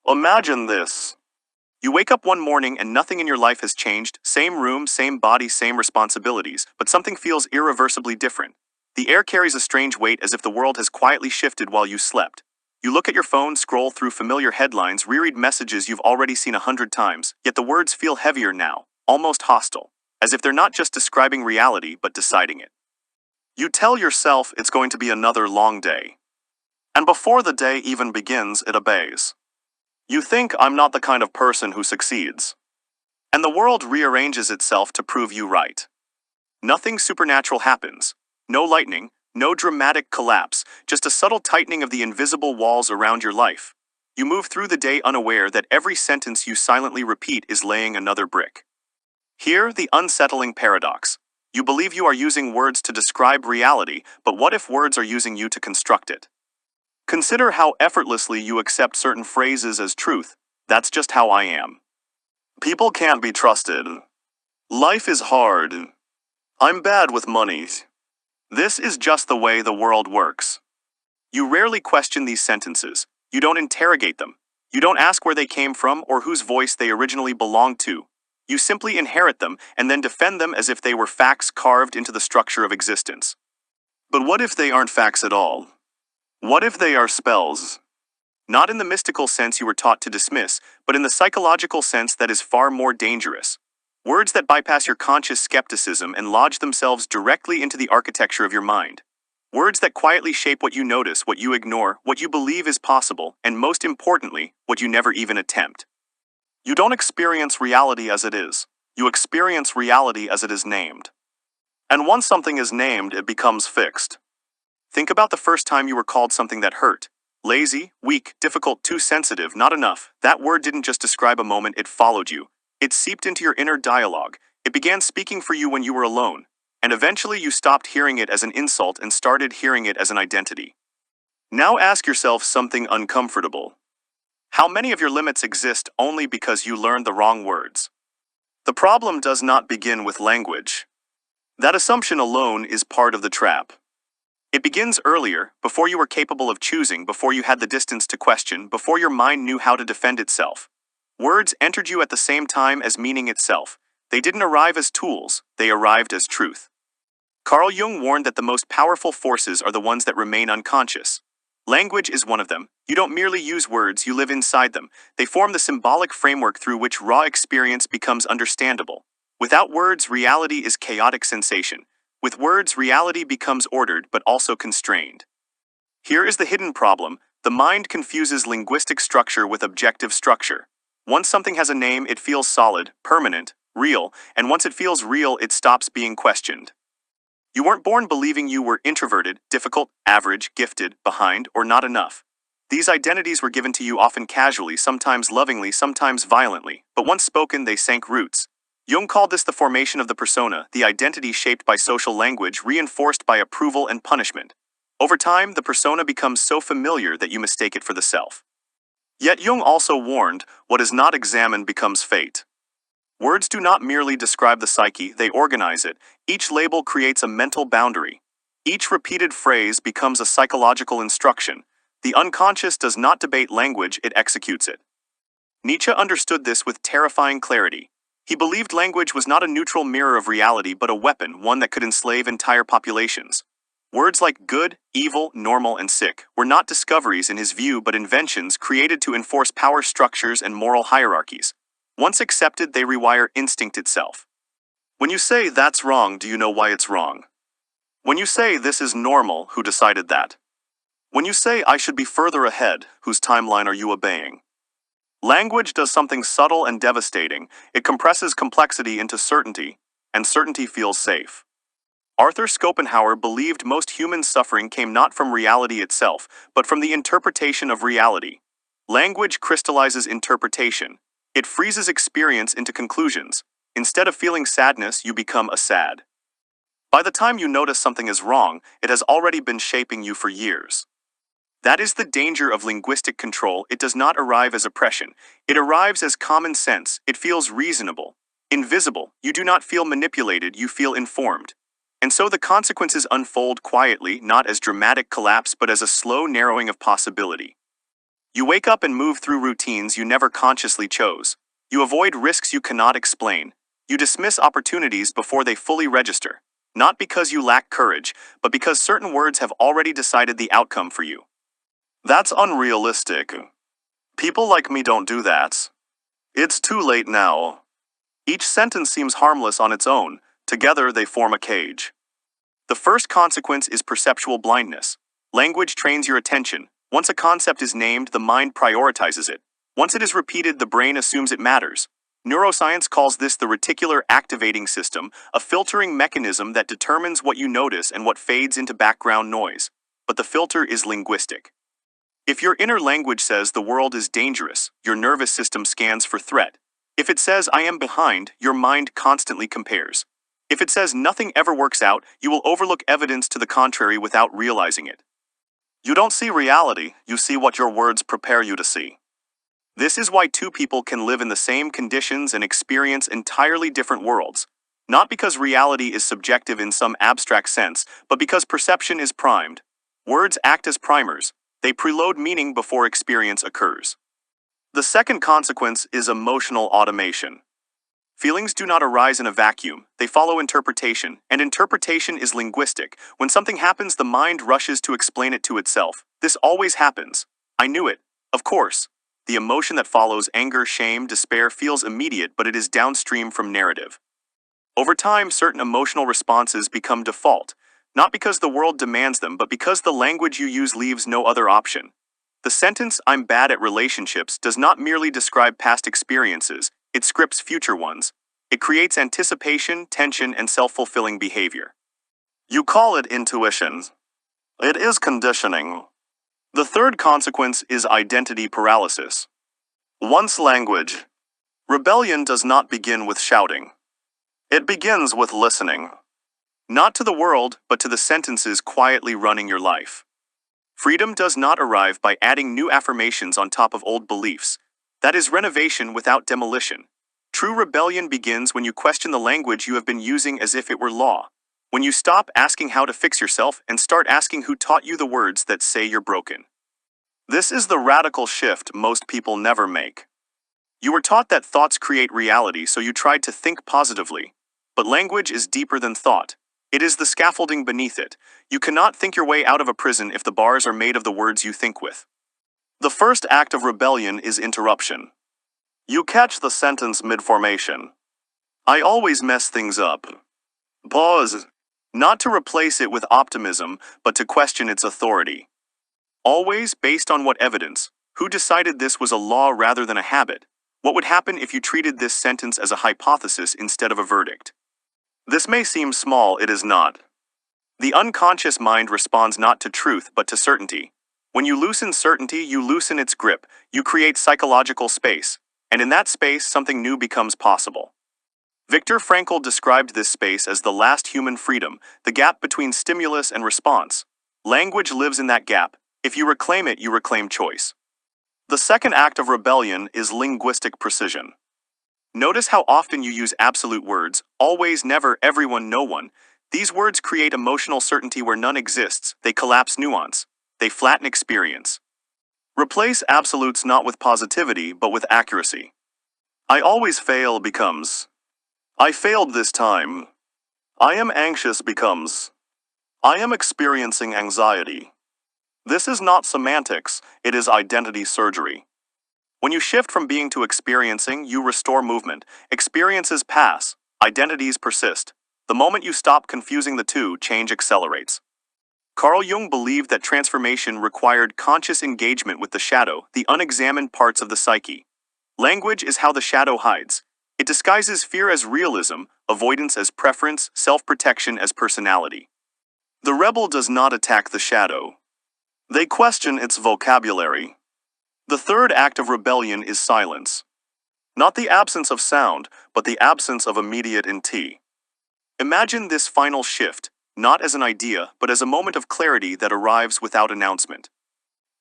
Imagine this. You wake up one morning and nothing in your life has changed, same room, same body, same responsibilities, but something feels irreversibly different. The air carries a strange weight as if the world has quietly shifted while you slept. You look at your phone, scroll through familiar headlines, reread messages you've already seen 100 times, yet the words feel heavier now, almost hostile, as if they're not just describing reality but deciding it. You tell yourself it's going to be another long day. And before the day even begins, it obeys. You think I'm not the kind of person who succeeds. And the world rearranges itself to prove you right. Nothing supernatural happens. No lightning, no dramatic collapse, just a subtle tightening of the invisible walls around your life. You move through the day unaware that every sentence you silently repeat is laying another brick. Here, the unsettling paradox. You believe you are using words to describe reality, but what if words are using you to construct it? Consider how effortlessly you accept certain phrases as truth. That's just how I am. People can't be trusted. Life is hard. I'm bad with money. This is just the way the world works. You rarely question these sentences. You don't interrogate them. You don't ask where they came from or whose voice they originally belonged to. You simply inherit them and then defend them as if they were facts carved into the structure of existence. But what if they aren't facts at all? What if they are spells? Not in the mystical sense you were taught to dismiss, but in the psychological sense that is far more dangerous. Words that bypass your conscious skepticism and lodge themselves directly into the architecture of your mind. Words that quietly shape what you notice, what you ignore, what you believe is possible, and most importantly, what you never even attempt. You don't experience reality as it is. You experience reality as it is named. And once something is named, it becomes fixed. Think about the first time you were called something that hurt. Lazy, weak, difficult, too sensitive, not enough. That word didn't just describe a moment, it followed you. It seeped into your inner dialogue. It began speaking for you when you were alone. And eventually you stopped hearing it as an insult and started hearing it as an identity. Now ask yourself something uncomfortable. How many of your limits exist only because you learned the wrong words? The problem does not begin with language. That assumption alone is part of the trap. It begins earlier, before you were capable of choosing, before you had the distance to question, before your mind knew how to defend itself. Words entered you at the same time as meaning itself. They didn't arrive as tools, they arrived as truth. Carl Jung warned that the most powerful forces are the ones that remain unconscious. Language is one of them. You don't merely use words, you live inside them. They form the symbolic framework through which raw experience becomes understandable. Without words, reality is chaotic sensation. With words, reality becomes ordered but also constrained. Here is the hidden problem. The mind confuses linguistic structure with objective structure. Once something has a name, it feels solid, permanent, real, and once it feels real, it stops being questioned. You weren't born believing you were introverted, difficult, average, gifted, behind, or not enough. These identities were given to you often casually, sometimes lovingly, sometimes violently, but once spoken, they sank roots. Jung called this the formation of the persona, the identity shaped by social language, reinforced by approval and punishment. Over time, the persona becomes so familiar that you mistake it for the self. Yet Jung also warned, what is not examined becomes fate. Words do not merely describe the psyche, they organize it. Each label creates a mental boundary. Each repeated phrase becomes a psychological instruction. The unconscious does not debate language, it executes it. Nietzsche understood this with terrifying clarity. He believed language was not a neutral mirror of reality but a weapon, one that could enslave entire populations. Words like good, evil, normal, and sick were not discoveries in his view but inventions created to enforce power structures and moral hierarchies. Once accepted, they rewire instinct itself. When you say that's wrong, do you know why it's wrong? When you say this is normal, who decided that? When you say I should be further ahead, whose timeline are you obeying? Language does something subtle and devastating. It compresses complexity into certainty, and certainty feels safe. Arthur Schopenhauer believed most human suffering came not from reality itself, but from the interpretation of reality. Language crystallizes interpretation. It freezes experience into conclusions. Instead of feeling sadness, you become a sad. By the time you notice something is wrong, it has already been shaping you for years. That is the danger of linguistic control. It does not arrive as oppression. It arrives as common sense. It feels reasonable. Invisible. You do not feel manipulated, you feel informed. And so the consequences unfold quietly, not as dramatic collapse but as a slow narrowing of possibility. You wake up and move through routines you never consciously chose. You avoid risks you cannot explain. You dismiss opportunities before they fully register. Not because you lack courage, but because certain words have already decided the outcome for you. That's unrealistic. People like me don't do that. It's too late now. Each sentence seems harmless on its own. Together they form a cage. The first consequence is perceptual blindness. Language trains your attention. Once a concept is named, the mind prioritizes it. Once it is repeated, the brain assumes it matters. Neuroscience calls this the reticular activating system, a filtering mechanism that determines what you notice and what fades into background noise. But the filter is linguistic. If your inner language says the world is dangerous, your nervous system scans for threat. If it says I am behind, your mind constantly compares. If it says nothing ever works out, you will overlook evidence to the contrary without realizing it. You don't see reality, you see what your words prepare you to see. This is why two people can live in the same conditions and experience entirely different worlds. Not because reality is subjective in some abstract sense, but because perception is primed. Words act as primers. They preload meaning before experience occurs. The second consequence is emotional automation. Feelings do not arise in a vacuum, they follow interpretation, and interpretation is linguistic. When something happens, the mind rushes to explain it to itself. This always happens. I knew it. Of course. The emotion that follows, anger, shame, despair, feels immediate, but it is downstream from narrative. Over time, certain emotional responses become default, not because the world demands them, but because the language you use leaves no other option. The sentence, "I'm bad at relationships," does not merely describe past experiences, it scripts future ones. It creates anticipation, tension, and self-fulfilling behavior. You call it intuition. It is conditioning. The third consequence is identity paralysis. Once language. Rebellion does not begin with shouting. It begins with listening. Not to the world, but to the sentences quietly running your life. Freedom does not arrive by adding new affirmations on top of old beliefs. That is renovation without demolition. True rebellion begins when you question the language you have been using as if it were law. When you stop asking how to fix yourself and start asking who taught you the words that say you're broken. This is the radical shift most people never make. You were taught that thoughts create reality, so you tried to think positively. But language is deeper than thought. It is the scaffolding beneath it. You cannot think your way out of a prison if the bars are made of the words you think with. The first act of rebellion is interruption. You catch the sentence mid-formation. I always mess things up. Pause. Not to replace it with optimism, but to question its authority. Always based on what evidence? Who decided this was a law rather than a habit? What would happen if you treated this sentence as a hypothesis instead of a verdict? This may seem small, it is not. The unconscious mind responds not to truth but to certainty. When you loosen certainty, you loosen its grip, you create psychological space, and in that space something new becomes possible. Viktor Frankl described this space as the last human freedom, the gap between stimulus and response. Language lives in that gap. If you reclaim it, you reclaim choice. The second act of rebellion is linguistic precision. Notice how often you use absolute words, always, never, everyone, no one. These words create emotional certainty where none exists. They collapse nuance. They flatten experience. Replace absolutes not with positivity, but with accuracy. I always fail becomes I failed this time. I am anxious becomes I am experiencing anxiety. This is not semantics, it is identity surgery. When you shift from being to experiencing, you restore movement. Experiences pass, identities persist. The moment you stop confusing the two, change accelerates. Carl Jung believed that transformation required conscious engagement with the shadow, the unexamined parts of the psyche. Language is how the shadow hides. It disguises fear as realism, avoidance as preference, self-protection as personality. The rebel does not attack the shadow. They question its vocabulary. The third act of rebellion is silence. Not the absence of sound, but the absence of immediate intent. Imagine this final shift, not as an idea, but as a moment of clarity that arrives without announcement.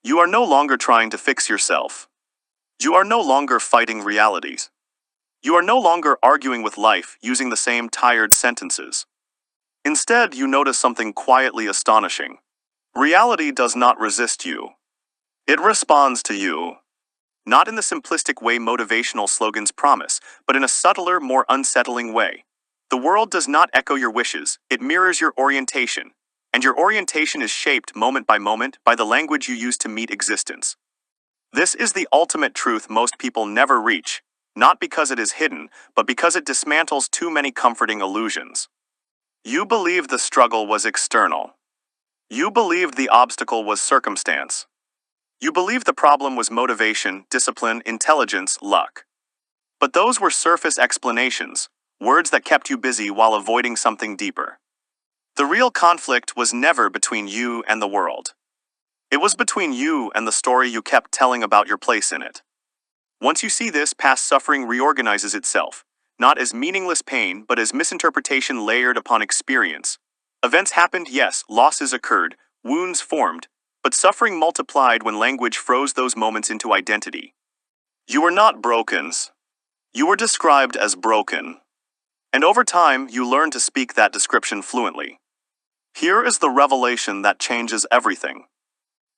You are no longer trying to fix yourself. You are no longer fighting realities. You are no longer arguing with life using the same tired sentences. Instead, you notice something quietly astonishing. Reality does not resist you. It responds to you. Not in the simplistic way motivational slogans promise, but in a subtler, more unsettling way. The world does not echo your wishes, it mirrors your orientation. And your orientation is shaped moment by moment by the language you use to meet existence. This is the ultimate truth most people never reach, not because it is hidden, but because it dismantles too many comforting illusions. You believed the struggle was external. You believed the obstacle was circumstance. You believed the problem was motivation, discipline, intelligence, luck. But those were surface explanations, words that kept you busy while avoiding something deeper. The real conflict was never between you and the world. It was between you and the story you kept telling about your place in it. Once you see this, past suffering reorganizes itself, not as meaningless pain, but as misinterpretation layered upon experience. Events happened, yes, losses occurred, wounds formed, but suffering multiplied when language froze those moments into identity. You were not broken. You were described as broken. And over time, you learned to speak that description fluently. Here is the revelation that changes everything.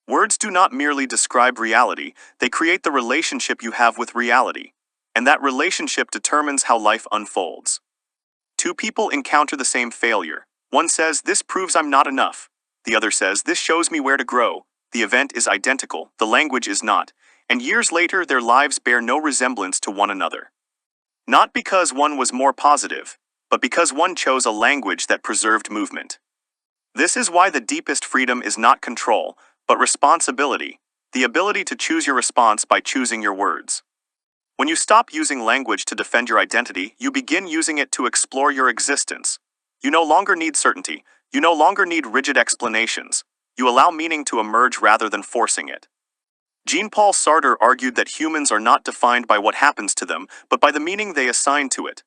Words do not merely describe reality, they create the relationship you have with reality. And that relationship determines how life unfolds. Two people encounter the same failure. One says, "This proves I'm not enough." The other says, "This shows me where to grow." The event is identical, the language is not. And years later, their lives bear no resemblance to one another. Not because one was more positive, but because one chose a language that preserved movement. This is why the deepest freedom is not control, but responsibility, the ability to choose your response by choosing your words. When you stop using language to defend your identity, you begin using it to explore your existence. You no longer need certainty, you no longer need rigid explanations. You allow meaning to emerge rather than forcing it. Jean-Paul Sartre argued that humans are not defined by what happens to them, but by the meaning they assign to it.